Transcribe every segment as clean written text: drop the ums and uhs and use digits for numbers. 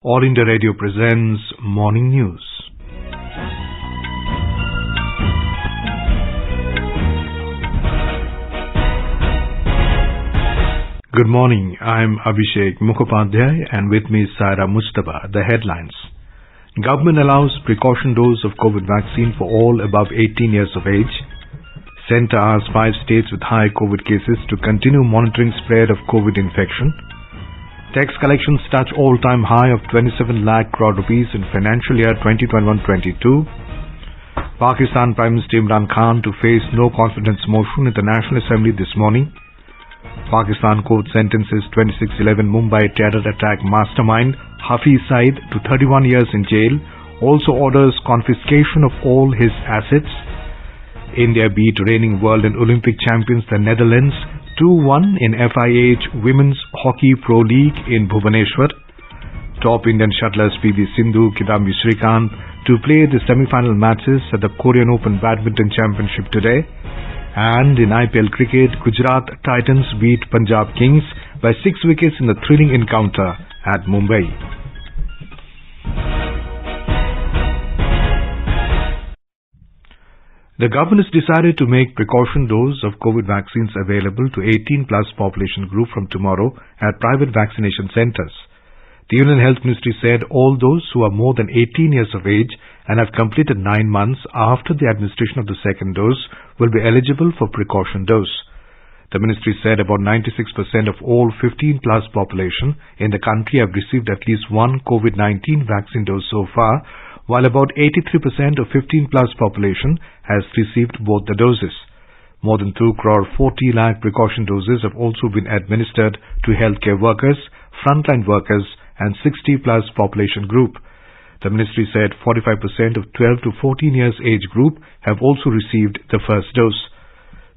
All India Radio presents Morning News. Good morning, I am Abhishek Mukhopadhyay and with me is Saira Mustaba. The headlines. Government allows precaution dose of COVID vaccine for all above 18 years of age. Centre asks 5 states with high COVID cases to continue monitoring spread of COVID infection. Tax collections touch all-time high of 27 lakh crore rupees in financial year 2021-22. Pakistan Prime Minister Imran Khan to face no confidence motion in the National Assembly this morning. Pakistan court sentences 26/11 Mumbai terror attack mastermind Hafiz Saeed to 31 years in jail. Also orders confiscation of all his assets. India beat reigning world and Olympic champions the Netherlands 2-1 in FIH Women's Hockey Pro League in Bhubaneswar. Top Indian shuttlers PV Sindhu, Kidambi Srikant to play the semi-final matches at the Korean Open Badminton Championship today. And in IPL cricket, Gujarat Titans beat Punjab Kings by 6 wickets in a thrilling encounter at Mumbai. The government has decided to make precaution dose of COVID vaccines available to 18 plus population group from tomorrow at private vaccination centers. The Union Health Ministry said all those who are more than 18 years of age and have completed 9 months after the administration of the second dose will be eligible for precaution dose. The ministry said about 96% of all 15 plus population in the country have received at least one COVID-19 vaccine dose so far, while about 83% of 15 plus population has received both the doses. More than 2 crore 40 lakh precaution doses have also been administered to healthcare workers, frontline workers and 60 plus population group. The ministry said 45% of 12 to 14 years age group have also received the first dose.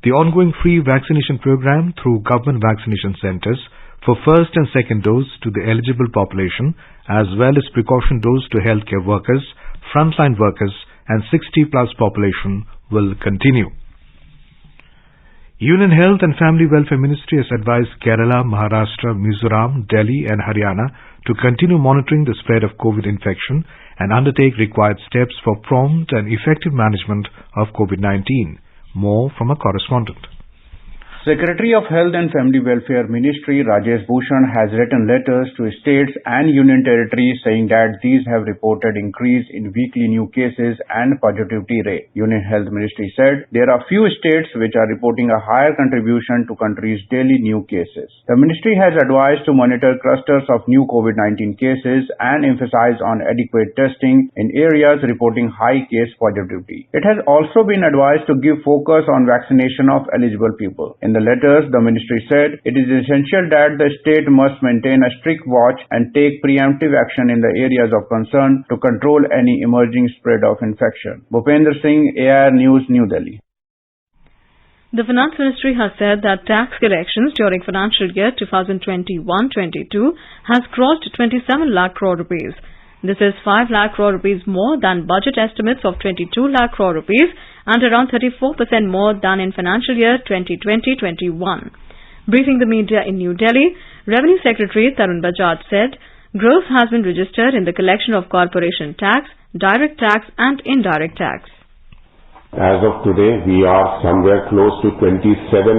The ongoing free vaccination program through government vaccination centers for first and second dose to the eligible population as well as precaution dose to healthcare workers, frontline workers and 60 plus population will continue. Union Health and Family Welfare Ministry has advised Kerala, Maharashtra, Mizoram, Delhi and Haryana to continue monitoring the spread of COVID infection and undertake required steps for prompt and effective management of COVID-19. More from a correspondent. Secretary of Health and Family Welfare Ministry Rajesh Bhushan has written letters to states and union territories saying that these have reported increase in weekly new cases and positivity rate. Union Health Ministry said there are few states which are reporting a higher contribution to country's daily new cases. The ministry has advised to monitor clusters of new COVID-19 cases and emphasize on adequate testing in areas reporting high case positivity. It has also been advised to give focus on vaccination of eligible people. In the letters, the ministry said it is essential that the state must maintain a strict watch and take preemptive action in the areas of concern to control any emerging spread of infection. Bhupender Singh, AIR News, New Delhi. The Finance Ministry has said that tax collections during financial year 2021-22 has crossed 27 lakh crore rupees. This is 5 lakh crore rupees more than budget estimates of 22 lakh crore rupees and around 34% more than in financial year 2020-21. Briefing the media in New Delhi, Revenue Secretary Tarun Bajaj said growth has been registered in the collection of corporation tax, direct tax and indirect tax. As of today, we are somewhere close to 27.07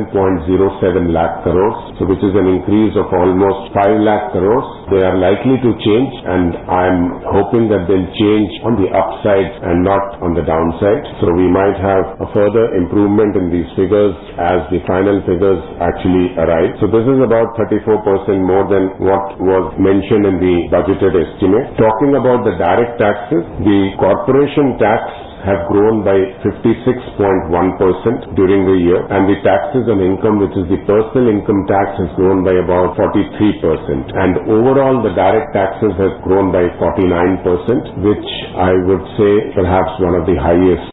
lakh crores, so which is an increase of almost 5 lakh crores. They are likely to change and I'm hoping that they'll change on the upside and not on the downside. So we might have a further improvement in these figures as the final figures actually arrive. So this is about 34% more than what was mentioned in the budgeted estimate. Talking about the direct taxes, the corporation tax have grown by 56.1% during the year, and the taxes on income, which is the personal income tax, has grown by about 43%. And overall, the direct taxes has grown by 49%, which I would say perhaps one of the highest.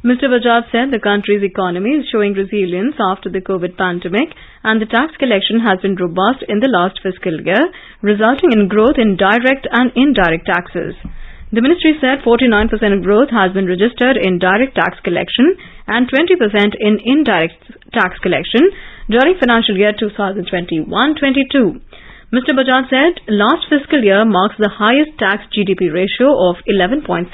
Mr. Bajaj said the country's economy is showing resilience after the COVID pandemic and the tax collection has been robust in the last fiscal year, resulting in growth in direct and indirect taxes. The ministry said 49% growth has been registered in direct tax collection and 20% in indirect tax collection during financial year 2021-22. Mr. Bajaj said last fiscal year marks the highest tax GDP ratio of 11.7%.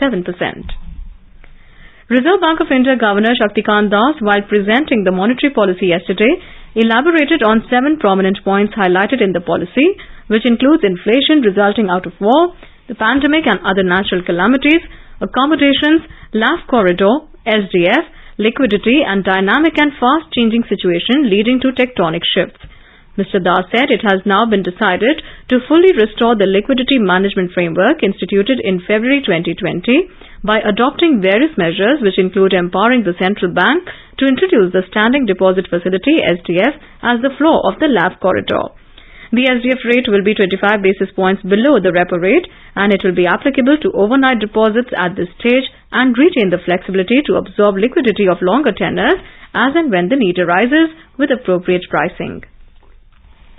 Reserve Bank of India Governor Shaktikant Das, while presenting the monetary policy yesterday, elaborated on 7 prominent points highlighted in the policy, which includes inflation resulting out of war, the pandemic and other natural calamities, accommodations, LAF corridor, SDF, liquidity and dynamic and fast-changing situation leading to tectonic shifts. Mr. Das said it has now been decided to fully restore the liquidity management framework instituted in February 2020 by adopting various measures which include empowering the central bank to introduce the Standing Deposit Facility (SDF) as the floor of the LAF corridor. The SDF rate will be 25 basis points below the repo rate and it will be applicable to overnight deposits at this stage and retain the flexibility to absorb liquidity of longer tenors as and when the need arises with appropriate pricing.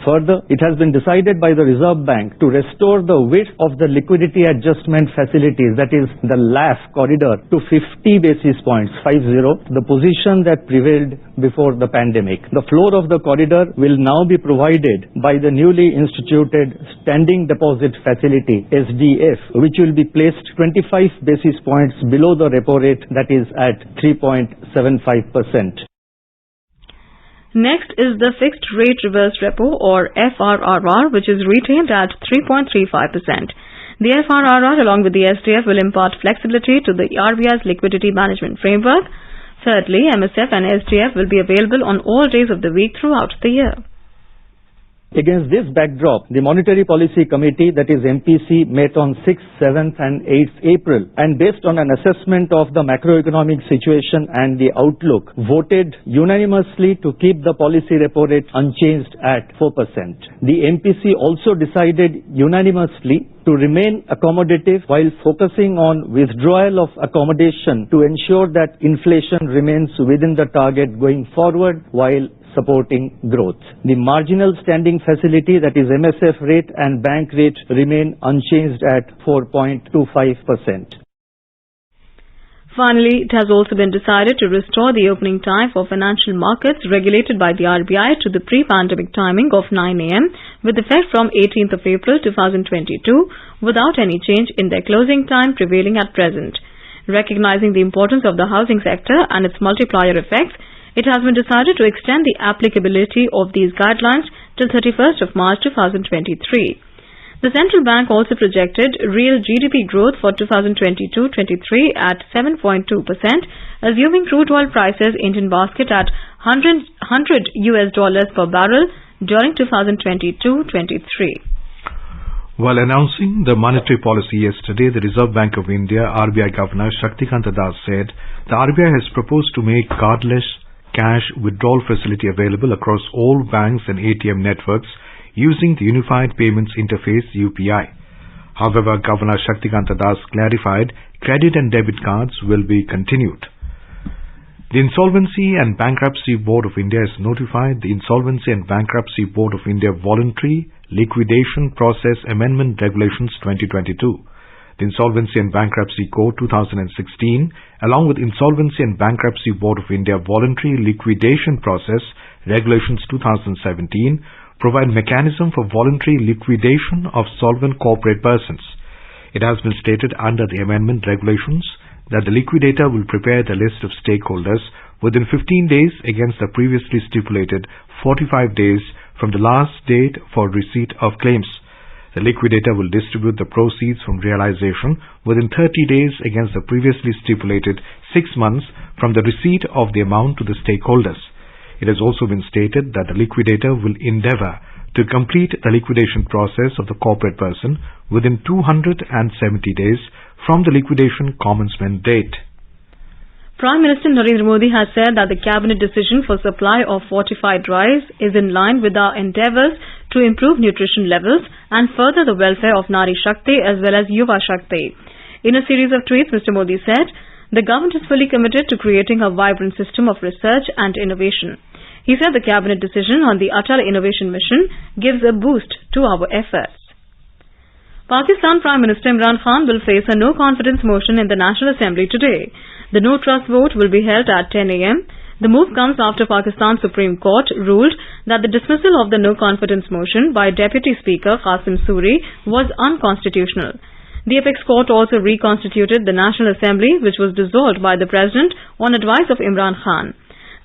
Further, it has been decided by the Reserve Bank to restore the width of the liquidity adjustment facilities, that is the LAF corridor, to 50 basis points, 50, the position that prevailed before the pandemic. The floor of the corridor will now be provided by the newly instituted Standing Deposit Facility, SDF, which will be placed 25 basis points below the repo rate, that is at 3.75%. Next is the fixed rate reverse repo or FRRR, which is retained at 3.35%. The FRRR along with the SDF will impart flexibility to the RBI's liquidity management framework. Thirdly, MSF and SDF will be available on all days of the week throughout the year. Against this backdrop, the Monetary Policy Committee, that is MPC, met on 6th, 7th and 8th April and based on an assessment of the macroeconomic situation and the outlook, voted unanimously to keep the policy repo rate unchanged at 4%. The MPC also decided unanimously to remain accommodative while focusing on withdrawal of accommodation to ensure that inflation remains within the target going forward while supporting growth. The marginal standing facility, that is MSF rate and bank rate, remain unchanged at 4.25%. Finally, it has also been decided to restore the opening time for financial markets regulated by the RBI to the pre-pandemic timing of 9 a.m. with effect from 18th of April 2022 without any change in their closing time prevailing at present. Recognizing the importance of the housing sector and its multiplier effects, it has been decided to extend the applicability of these guidelines till 31st of March 2023. The central bank also projected real GDP growth for 2022-23 at 7.2%, assuming crude oil prices Indian basket at $100 per barrel during 2022-23. While announcing the monetary policy yesterday, the Reserve Bank of India RBI Governor Shaktikant Das said the RBI has proposed to make cardless cash withdrawal facility available across all banks and ATM networks using the Unified Payments Interface UPI. However, Governor Shaktikant Das clarified credit and debit cards will be continued. The Insolvency and Bankruptcy Board of India has notified the Insolvency and Bankruptcy Board of India Voluntary Liquidation Process Amendment Regulations 2022. The Insolvency and Bankruptcy Code 2016, along with Insolvency and Bankruptcy Board of India Voluntary Liquidation Process Regulations 2017, provide mechanism for voluntary liquidation of solvent corporate persons. It has been stated under the amendment regulations that the liquidator will prepare the list of stakeholders within 15 days against the previously stipulated 45 days from the last date for receipt of claims. The liquidator will distribute the proceeds from realization within 30 days against the previously stipulated 6 months from the receipt of the amount to the stakeholders. It has also been stated that the liquidator will endeavor to complete the liquidation process of the corporate person within 270 days from the liquidation commencement date. Prime Minister Narendra Modi has said that the cabinet decision for supply of fortified rice is in line with our endeavours to improve nutrition levels and further the welfare of Nari Shakti as well as Yuva Shakti. In a series of tweets, Mr. Modi said, the government is fully committed to creating a vibrant system of research and innovation. He said the cabinet decision on the Atal Innovation Mission gives a boost to our efforts. Pakistan Prime Minister Imran Khan will face a no-confidence motion in the National Assembly today. The no-trust vote will be held at 10 a.m. The move comes after Pakistan's Supreme Court ruled that the dismissal of the no-confidence motion by Deputy Speaker Qasim Suri was unconstitutional. The Apex Court also reconstituted the National Assembly, which was dissolved by the President on advice of Imran Khan.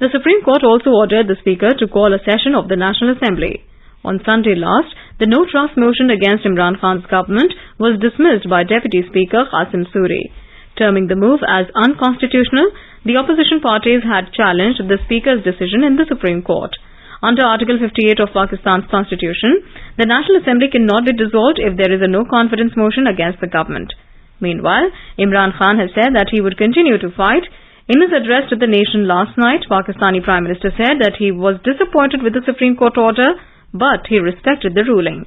The Supreme Court also ordered the Speaker to call a session of the National Assembly. On Sunday last, the no-trust motion against Imran Khan's government was dismissed by Deputy Speaker Qasim Suri. Terming the move as unconstitutional, the opposition parties had challenged the Speaker's decision in the Supreme Court. Under Article 58 of Pakistan's Constitution, the National Assembly cannot be dissolved if there is a no-confidence motion against the government. Meanwhile, Imran Khan has said that he would continue to fight. In his address to the nation last night, Pakistani Prime Minister said that he was disappointed with the Supreme Court order, but he respected the ruling.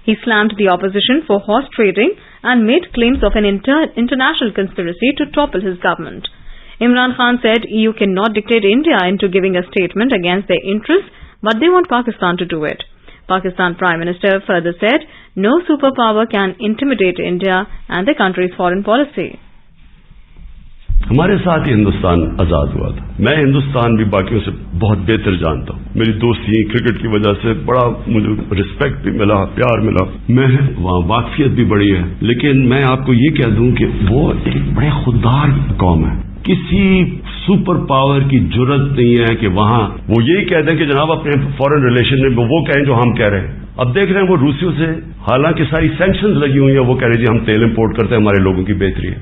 He slammed the opposition for horse trading and made claims of an international conspiracy to topple his government. Imran Khan said EU cannot dictate India into giving a statement against their interests, but they want Pakistan to do it. Pakistan Prime Minister further said no superpower can intimidate India and the country's foreign policy. हमारे साथ ही हिंदुस्तान आजाद हुआ था। मैं हिंदुस्तान भी बाकियों से बहुत बेहतर जानता हूँ। मेरी दोस्ती क्रिकेट की वजह से बड़ा मुझे रिस्पेक्ट भी मिला, प्यार मिला। मैं वहाँ वाकफियत भी बड़ी है, लेकिन मैं आपको ये कह दूं कि वो एक बड़े खुददार कौम है। किसी सुपर पावर की जरूरत नहीं है कि वहाँ वो यही कह दें कि जनाब अपने फॉरेन रिलेशन में वो कहें जो हम कह रहे हैं। अब देख रहे हैं वो रूसियों से हालांकि सारी सैंक्शंस लगी हुई है, वो कह रहे जी हम तेल इंपोर्ट करते हैं, हमारे लोगों की बेहतरी है।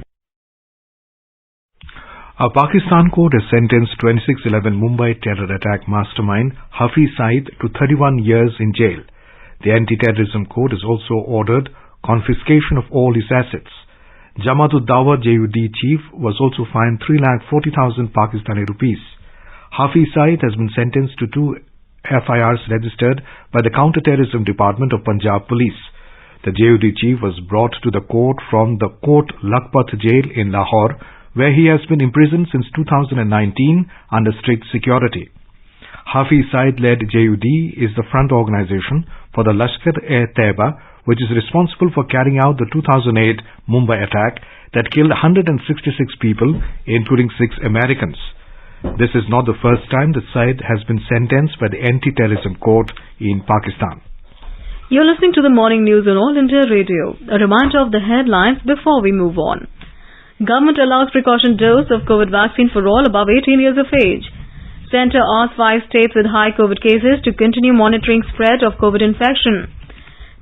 A Pakistan court has sentenced 26/11 Mumbai terror attack mastermind Hafiz Saeed to 31 years in jail. The anti-terrorism court has also ordered confiscation of all his assets. Jamaat ud-Dawa JUD chief was also fined 3,40,000 Pakistani rupees. Hafiz Saeed has been sentenced to 2 FIRs registered by the Counter-Terrorism Department of Punjab Police. The JUD chief was brought to the court from the Court Lakhpat jail in Lahore, where he has been imprisoned since 2019 under strict security. Hafiz Saeed-led JUD is the front organization for the Lashkar-e-Taiba, which is responsible for carrying out the 2008 Mumbai attack that killed 166 people, including 6 Americans. This is not the first time that Saeed has been sentenced by the anti-terrorism court in Pakistan. You're listening to the morning news on All India Radio. A reminder of the headlines before we move on. Government allows precaution dose of COVID vaccine for all above 18 years of age. Centre asks 5 states with high COVID cases to continue monitoring spread of COVID infection.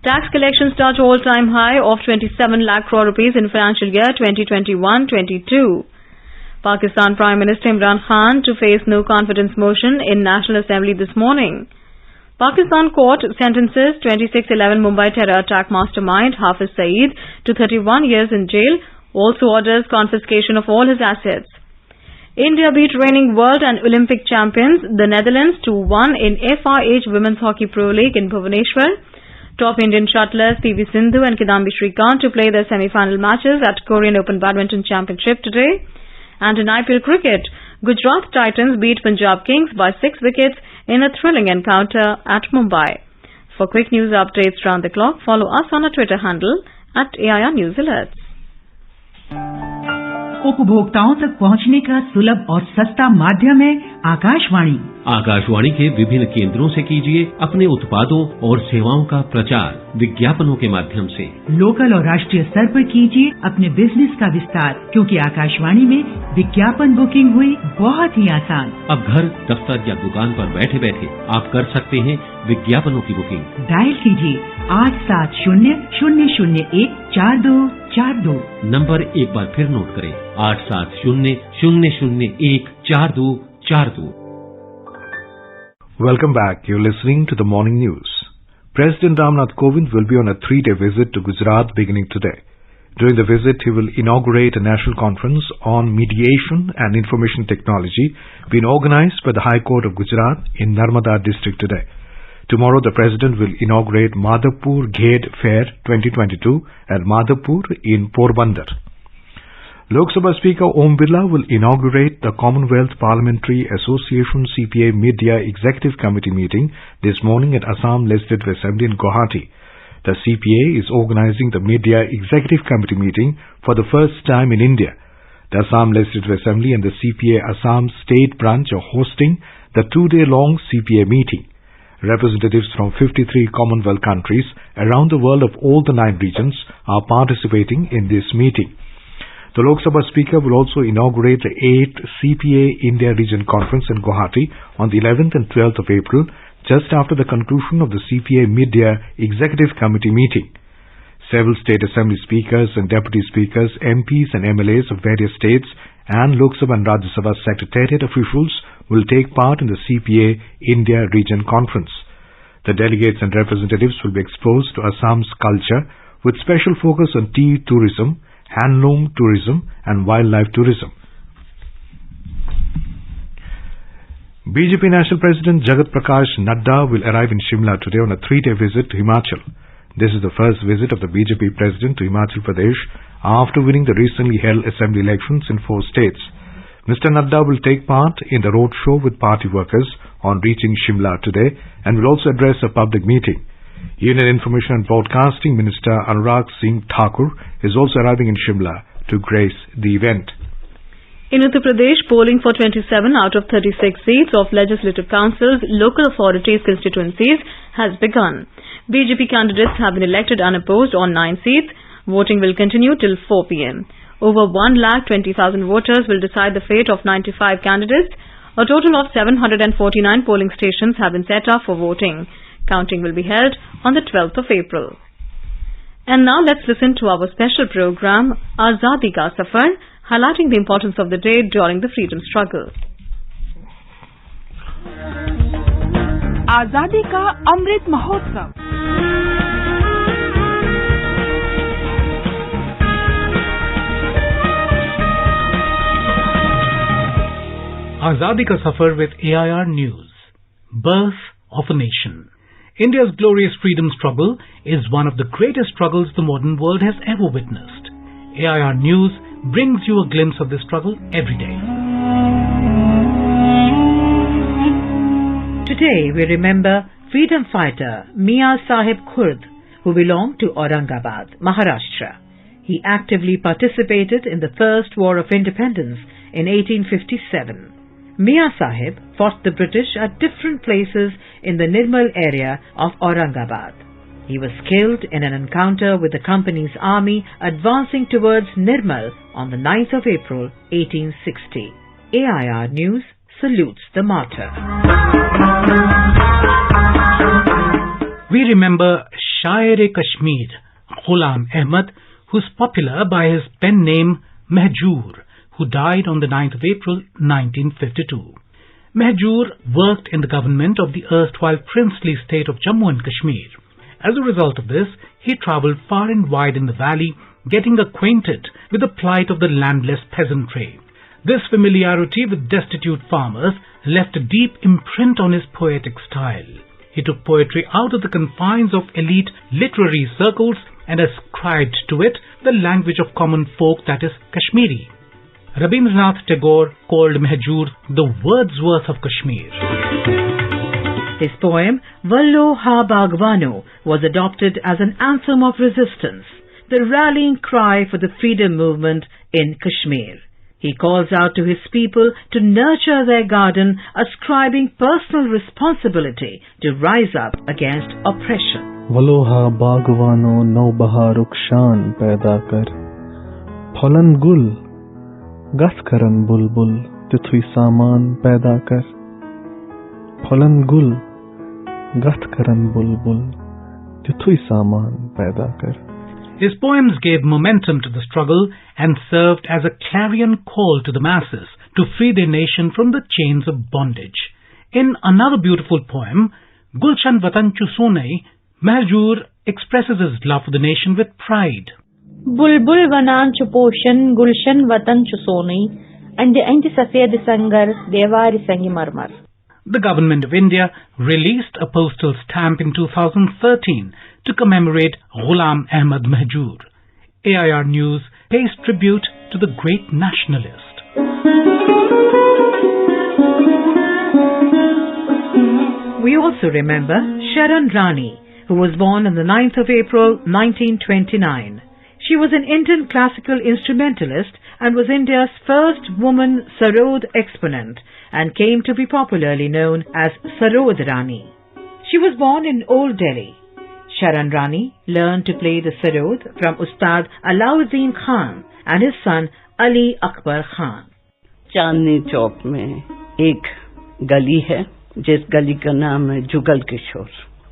Tax collections touch all-time high of 27 lakh crore rupees in financial year 2021-22. Pakistan Prime Minister Imran Khan to face no confidence motion in National Assembly this morning. Pakistan court sentences 26/11 Mumbai terror attack mastermind Hafiz Saeed to 31 years in jail, also orders confiscation of all his assets. India beat reigning world and Olympic champions, the Netherlands, 2-1 in FIH Women's Hockey Pro League in Bhubaneswar. Top Indian shuttlers PV Sindhu and Kidambi Shrikant to play their semi-final matches at Korean Open Badminton Championship today. And in IPL cricket, Gujarat Titans beat Punjab Kings by 6 wickets in a thrilling encounter at Mumbai. For quick news updates round the clock, follow us on our Twitter handle @AIR News Alerts. उपभोक्ताओं तक पहुंचने का सुलभ और सस्ता माध्यम है आकाशवाणी। आकाशवाणी के विभिन्न केंद्रों से कीजिए अपने उत्पादों और सेवाओं का प्रचार विज्ञापनों के माध्यम से। लोकल और राष्ट्रीय स्तर पर कीजिए अपने बिजनेस का विस्तार, क्योंकि आकाशवाणी में विज्ञापन बुकिंग हुई बहुत ही आसान। अब घर, दफ्तर या दुकान पर बैठे बैठे आप कर सकते हैं विज्ञापनों की बुकिंग। डायल कीजिए 870-001-4242। नंबर एक बार फिर नोट करें, 870-001-4242। Welcome back. You're listening to the morning news. President Ramnath Kovind will be on a 3-day visit to Gujarat beginning today. During the visit, he will inaugurate a national conference on mediation and information technology being organized by the High Court of Gujarat in Narmada district today. Tomorrow, the President will inaugurate Madhavpur Ghed Fair 2022 at Madhavpur in Porbandar. Lok Sabha Speaker Om Birla will inaugurate the Commonwealth Parliamentary Association CPA Media Executive Committee meeting this morning at Assam Legislative Assembly in Guwahati. The CPA is organizing the Media Executive Committee meeting for the first time in India. The Assam Legislative Assembly and the CPA Assam State Branch are hosting the 2-day-long CPA meeting. Representatives from 53 Commonwealth countries around the world of all the 9 regions are participating in this meeting. The Lok Sabha Speaker will also inaugurate the 8th CPA India Region Conference in Guwahati on the 11th and 12th of April, just after the conclusion of the CPA Mid-Year Executive Committee meeting. Several state assembly speakers and deputy speakers, MPs and MLAs of various states and Lok Sabha and Rajya Sabha secretariat officials will take part in the CPA India Region Conference. The delegates and representatives will be exposed to Assam's culture with special focus on tea tourism, handloom tourism and wildlife tourism. BJP National President Jagat Prakash Nadda will arrive in Shimla today on a 3-day visit to Himachal. This is the first visit of the BJP President to Himachal Pradesh after winning the recently held assembly elections in 4 states. Mr. Nadda will take part in the road show with party workers on reaching Shimla today and will also address a public meeting. Union Information and Broadcasting Minister Anurag Singh Thakur is also arriving in Shimla to grace the event. In Uttar Pradesh, polling for 27 out of 36 seats of Legislative Council's local authorities constituencies has begun. BJP candidates have been elected unopposed on 9 seats. Voting will continue till 4 p.m. Over 1,20,000 voters will decide the fate of 95 candidates. A total of 749 polling stations have been set up for voting. Counting will be held on the 12th of April. And now let's listen to our special program, Azadi Ka Safar, highlighting the importance of the day during the freedom struggle. आजादी का Amrit Mahotsav. Azadi Ka Safar with AIR News. Birth of a Nation. India's glorious freedom struggle is one of the greatest struggles the modern world has ever witnessed. AIR News brings you a glimpse of this struggle every day. Today we remember freedom fighter Mia Sahib Khurd, who belonged to Aurangabad, Maharashtra. He actively participated in the First War of Independence in 1857. Mia Sahib fought the British at different places in the Nirmal area of Aurangabad. He was killed in an encounter with the company's army advancing towards Nirmal on the 9th of April 1860. AIR News salutes the martyr. We remember Shair-e-Kashmir, Ghulam Ahmad, who is popular by his pen name Mehjoor, who died on the 9th of April 1952. Mehjoor worked in the government of the erstwhile princely state of Jammu and Kashmir. As a result of this, he travelled far and wide in the valley, getting acquainted with the plight of the landless peasantry. This familiarity with destitute farmers left a deep imprint on his poetic style. He took poetry out of the confines of elite literary circles and ascribed to it the language of common folk, that is, Kashmiri. Rabindranath Tagore called Mehjoor the Wordsworth of Kashmir. His poem, Vallo Ha Bagwano, was adopted as an anthem of resistance, the rallying cry for the freedom movement in Kashmir. He calls out to his people to nurture their garden, ascribing personal responsibility to rise up against oppression. Vallo Ha Bagwano no bahar rukshan paida kar, phalan gul gas karan bulbul tithui saman paida kar, phalan gul gas karan bulbul tithui saman paida kar. His poems gave momentum to the struggle and served as a clarion call to the masses to free their nation from the chains of bondage. In another beautiful poem, Gulshan Vatan Chusonai, Mehjoor expresses his love for the nation with pride. Bulbul vanan chuposhan Gulshan Vatan Chusonai, andi safed sangar devari sangi marmar. The Government of India released a postal stamp in 2013 to commemorate Ghulam Ahmad Mehjoor. AIR News pays tribute to the great nationalist. We also remember Sharan Rani, who was born on the 9th of April 1929. She was an Indian classical instrumentalist and was India's first woman Sarod exponent and came to be popularly known as Sarod Rani. She was born in Old Delhi. Sharan Rani learned to play the sarod from Ustad Alauddin Khan and his son Ali Akbar Khan. Chandni Chowk में एक गली है जिस गली का नाम है जुगल किशोर।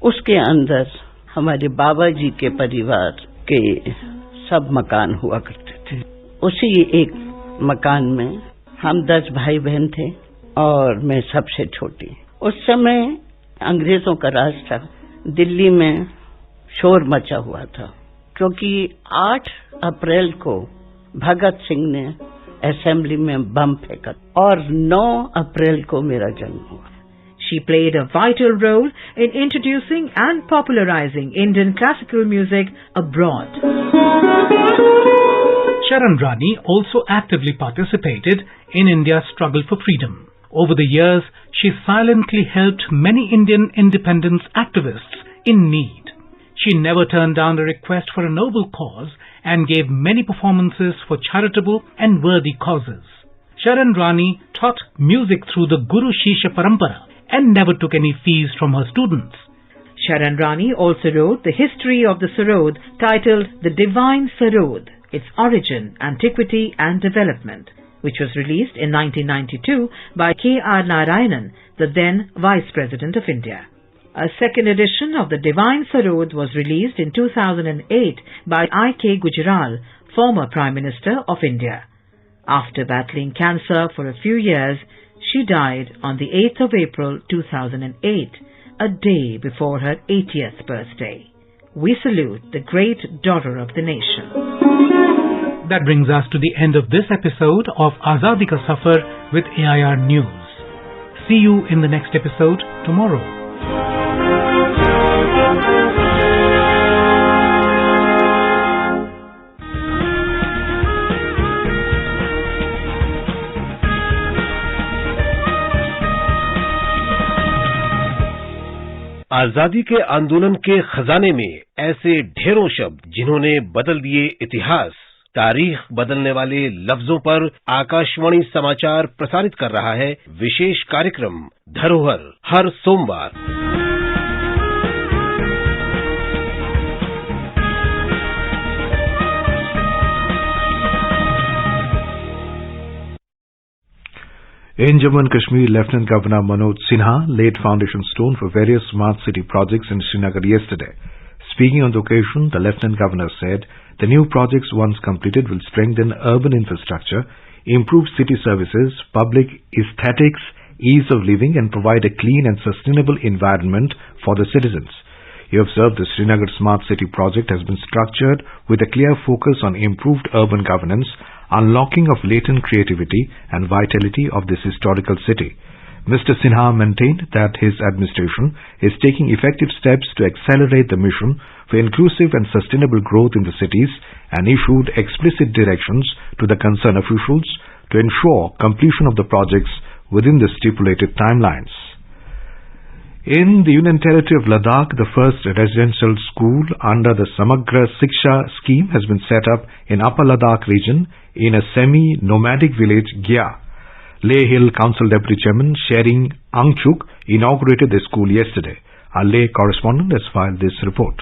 उसके अंदर हमारे बाबा जी के परिवार के सब मकान हुआ करते थे। उसी एक मकान में हम 10 भाई बहन थे और मैं सबसे छोटी। उस समय अंग्रेजों का राज था। दिल्ली में शोर मचा हुआ था क्योंकि 8 अप्रैल को भगत सिंह ने असेंबली में बम फेंका और 9 अप्रैल को मेरा जन्म हुआ। She played a vital role in introducing and popularizing Indian classical music abroad. Sharan Rani also actively participated in India's struggle for freedom. Over the years, she silently helped many Indian independence activists in need. She never turned down a request for a noble cause and gave many performances for charitable and worthy causes. Sharan Rani taught music through the Guru Shishya Parampara and never took any fees from her students. Sharan Rani also wrote the history of the Sarod titled The Divine Sarod, Its Origin, Antiquity and Development, which was released in 1992 by K.R. Narayanan, the then Vice President of India. A second edition of the Divine Sarod was released in 2008 by I.K. Gujral, former Prime Minister of India. After battling cancer for a few years, she died on the 8th of April 2008, a day before her 80th birthday. We salute the great daughter of the nation. That brings us to the end of this episode of Azadi Ka Safar with AIR News. See you in the next episode tomorrow. आजादी के आंदोलन के खजाने में ऐसे ढेरों शब्द जिन्होंने बदल दिए इतिहास। तारीख बदलने वाले लफ्जों पर आकाशवाणी समाचार प्रसारित कर रहा है विशेष कार्यक्रम धरोहर हर सोमवार। In Jammu and Kashmir, Lieutenant Governor Manoj Sinha laid foundation stone for various smart city projects in Srinagar yesterday. Speaking on the occasion, the Lieutenant Governor said the new projects once completed will strengthen urban infrastructure, improve city services, public aesthetics, ease of living and provide a clean and sustainable environment for the citizens. He observed the Srinagar Smart City project has been structured with a clear focus on improved urban governance, unlocking of latent creativity and vitality of this historical city. Mr. Sinha maintained that his administration is taking effective steps to accelerate the mission for inclusive and sustainable growth in the cities and issued explicit directions to the concerned officials to ensure completion of the projects within the stipulated timelines. In the Union Territory of Ladakh, the first residential school under the Samagra Siksha scheme has been set up in Upper Ladakh region in a semi-nomadic village, Gya. Leh Hill Council Deputy Chairman Shering Angchuk inaugurated the school yesterday. Our Leh correspondent has filed this report.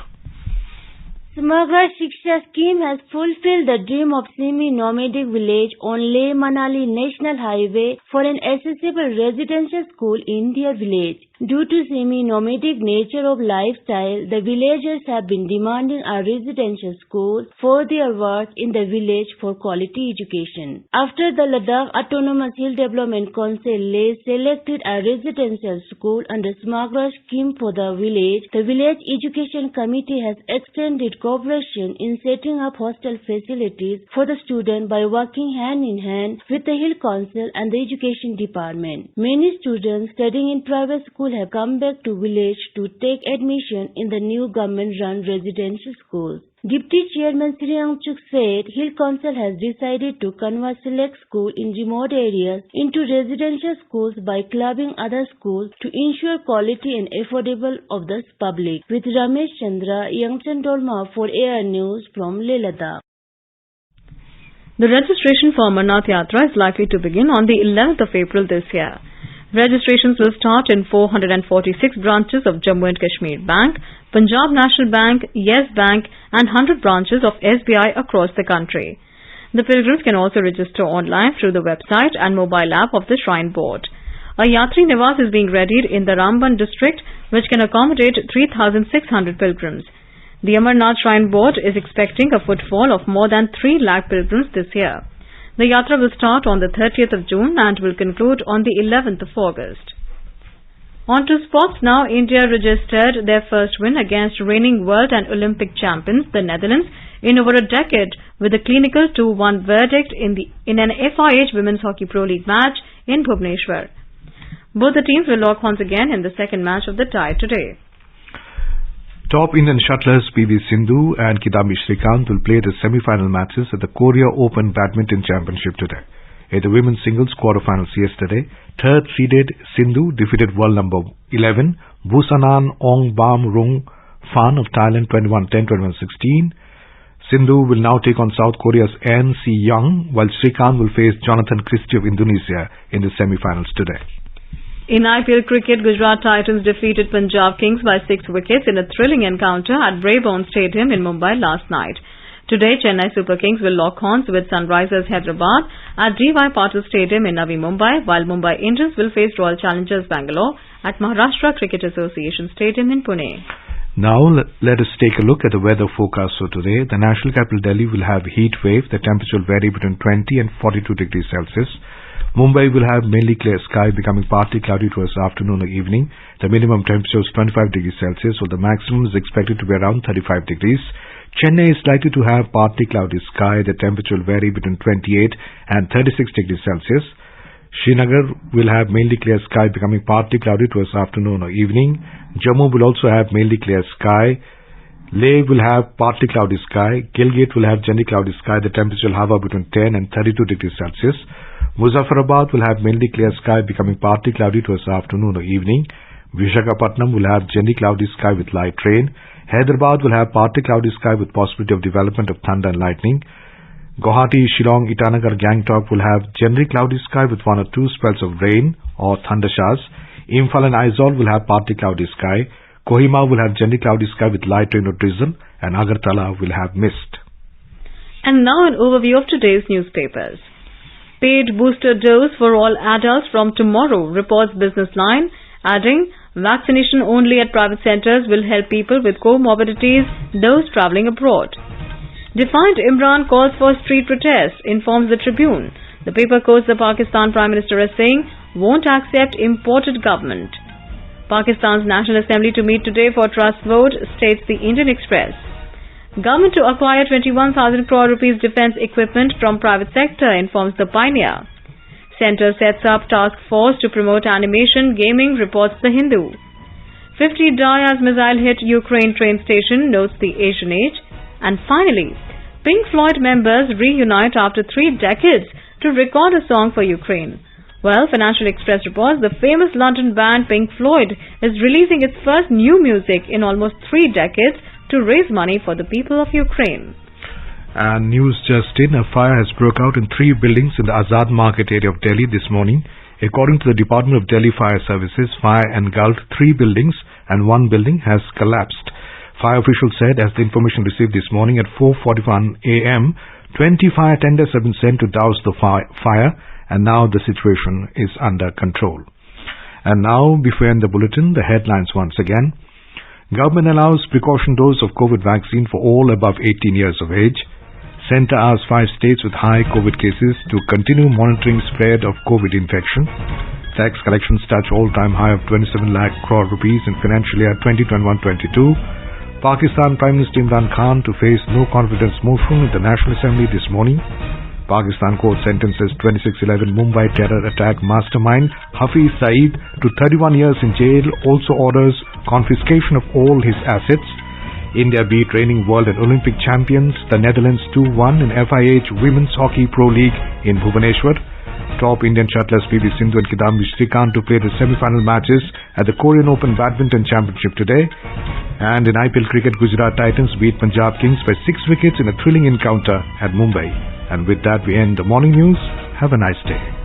Samagra Shiksha scheme has fulfilled the dream of semi-nomadic village on Leh-Manali National Highway for an accessible residential school in their village. Due to semi-nomadic nature of lifestyle, the villagers have been demanding a residential school for their work in the village for quality education. After the Ladakh Autonomous Hill Development Council Leh selected a residential school under Samagra scheme for the village education committee has extended cooperation in setting up hostel facilities for the student by working hand in hand with the Hill Council and the Education Department. Many students studying in private school have come back to village to take admission in the new government-run residential schools. Deputy Chairman Sri Angchuk said Hill Council has decided to convert select schools in remote areas into residential schools by clubbing other schools to ensure quality and affordable of the public. With Ramesh Chandra, Yangchan Dolma for AIR News from Leh Ladakh. The registration for Amarnath Yatra is likely to begin on the 11th of April this year. Registrations will start in 446 branches of Jammu and Kashmir Bank, Punjab National Bank, Yes Bank and 100 branches of SBI across the country. The pilgrims can also register online through the website and mobile app of the Shrine Board. A Yatri Niwas is being readied in the Ramban district, which can accommodate 3,600 pilgrims. The Amarnath Shrine Board is expecting a footfall of more than 3 lakh pilgrims this year. The Yatra will start on the 30th of June and will conclude on the 11th of August. On to sports now. India registered their first win against reigning world and Olympic champions, the Netherlands, in over a decade with a clinical 2-1 verdict in an FIH Women's Hockey Pro League match in Bhubaneswar. Both the teams will lock horns again in the second match of the tie today. Top Indian shuttlers PV Sindhu and Kidambi Srikanth will play the semi-final matches at the Korea Open Badminton Championship today. In the women's singles quarterfinals yesterday, third-seeded Sindhu defeated world number 11 Busanan Ongbam Fan of Thailand 21-10, 21-16. Sindhu will now take on South Korea's N. C. Young, while Srikanth will face Jonathan Christie of Indonesia in the semi-finals today. In IPL cricket, Gujarat Titans defeated Punjab Kings by 6 wickets in a thrilling encounter at Brabourne Stadium in Mumbai last night. Today, Chennai Super Kings will lock horns with Sunrisers Hyderabad at D.Y. Patil Stadium in Navi Mumbai, while Mumbai Indians will face Royal Challengers Bangalore at Maharashtra Cricket Association Stadium in Pune. Now, let us take a look at the weather forecast for today. The national capital Delhi will have heat wave. The temperature will vary between 20 and 42 degrees Celsius. Mumbai will have mainly clear sky, becoming partly cloudy towards afternoon or evening. The minimum temperature is 25 degrees Celsius, while the maximum is expected to be around 35 degrees. Chennai is likely to have partly cloudy sky. The temperature will vary between 28 and 36 degrees Celsius. Srinagar will have mainly clear sky, becoming partly cloudy towards afternoon or evening. Jammu will also have mainly clear sky. Leh will have partly cloudy sky. Gilgit will have generally cloudy sky. The temperature will hover between 10 and 32 degrees Celsius. Muzaffarabad will have mainly clear sky, becoming partly cloudy towards afternoon or evening. Visakhapatnam will have generally cloudy sky with light rain. Hyderabad will have partly cloudy sky with possibility of development of thunder and lightning. Guwahati, Shillong, Itanagar, Gangtok will have generally cloudy sky with 1 or 2 spells of rain or thunder showers. Imphal and Aizawl will have partly cloudy sky. Kohima will have generally cloudy sky with light rain or drizzle, and Agartala will have mist. And now an overview of today's newspapers. Paid booster dose for all adults from tomorrow, reports Business Line, adding, vaccination only at private centres will help people with comorbidities, those travelling abroad. Defiant Imran calls for street protests, informs the Tribune. The paper quotes the Pakistan Prime Minister as saying, won't accept imported government. Pakistan's National Assembly to meet today for trust vote, states the Indian Express. Government to acquire 21,000 crore rupees defence equipment from private sector, informs the Pioneer. Centre sets up task force to promote animation gaming, reports the Hindu. 50 die as missile hit Ukraine train station, notes the Asian Age. And finally, Pink Floyd members reunite after 3 decades to record a song for Ukraine. Well, Financial Express reports the famous London band Pink Floyd is releasing its first new music in almost 3 decades to raise money for the people of Ukraine. And news just in, a fire has broke out in 3 buildings in the Azad Market area of Delhi this morning. According to the Department of Delhi Fire Services, fire engulfed 3 buildings and 1 building has collapsed. Fire officials said as the information received this morning at 4:41 a.m., 20 fire tenders have been sent to douse the fire, and now the situation is under control. And now, before end the bulletin, the headlines once again. Government allows precaution dose of COVID vaccine for all above 18 years of age. Centre asks 5 states with high COVID cases to continue monitoring spread of COVID infection. Tax collections touch all-time high of 27 lakh crore rupees in financial year 2021-22. Pakistan Prime Minister Imran Khan to face no confidence motion in the National Assembly this morning. Pakistan court sentences 26/11 Mumbai terror attack mastermind Hafiz Saeed to 31 years in jail, also orders confiscation of all his assets. India beat reigning world and Olympic champions, the Netherlands 2-1 in FIH Women's Hockey Pro League in Bhubaneswar. Top Indian shuttlers PV Sindhu and Kidambi Srikanth to play the semi-final matches at the Korean Open Badminton Championship today. And in IPL cricket, Gujarat Titans beat Punjab Kings by 6 wickets in a thrilling encounter at Mumbai. And with that, we end the morning news. Have a nice day.